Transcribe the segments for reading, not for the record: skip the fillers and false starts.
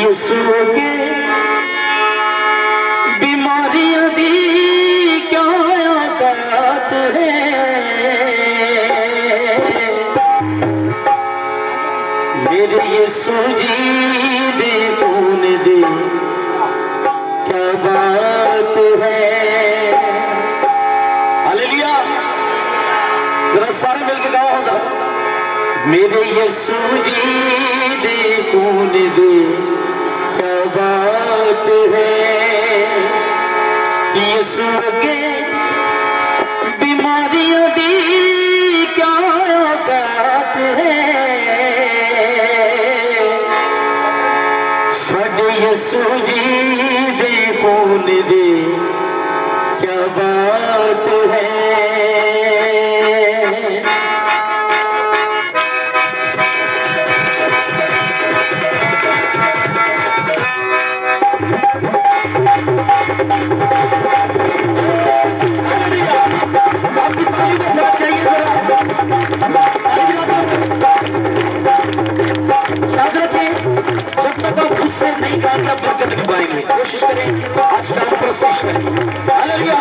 यीशु के बीमारियां दी क्या औकात है। मेरे यीशु जी दे खून दे क्या बात है। हालेलुया, जरा सारे मिलकर गाओ होगा। मेरे यीशु जी दे खून दे क्या बात है। यीशु के बीमारियां दी क्या औकात है। साडे यीशु जी दे खून दे क्या बात है। कोशिश करें आज शाम को कोशिश करें। हालेलुया,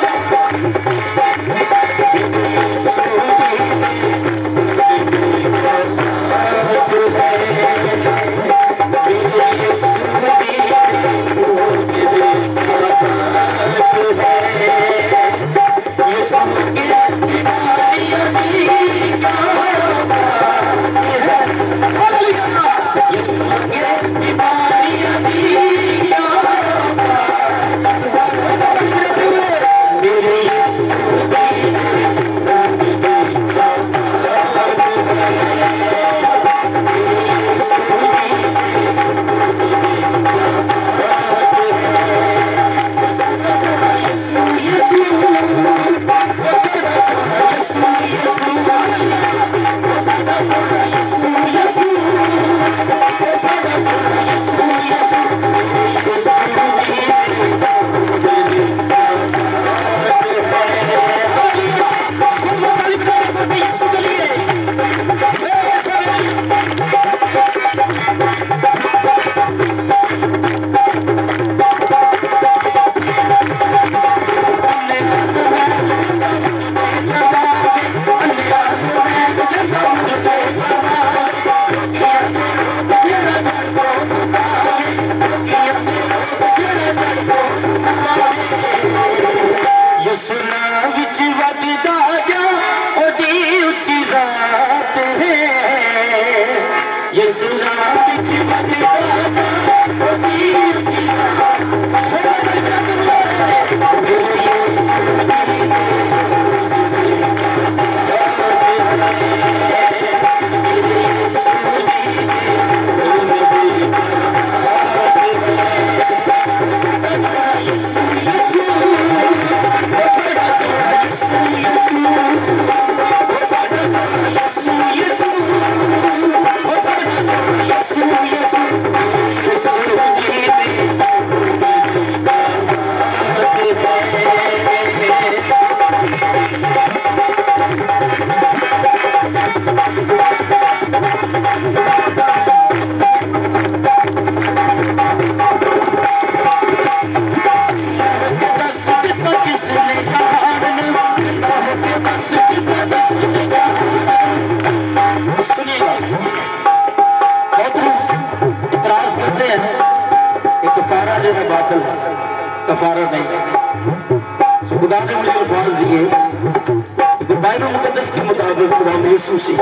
कफारा नहीं। तो खुदा ने मुझे अल्फाज दिए कि बाइबल मुकद्दस के मुताबिक खुदा ने यीशु से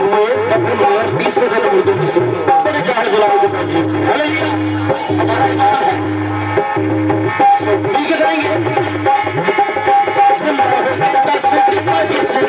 वो दफन हुआ 20,000 मुर्दों में से बड़े जहाज जलाओ के साथ जी। हालेलुया, हमारा ईमान है। सो मिल के करेंगे। से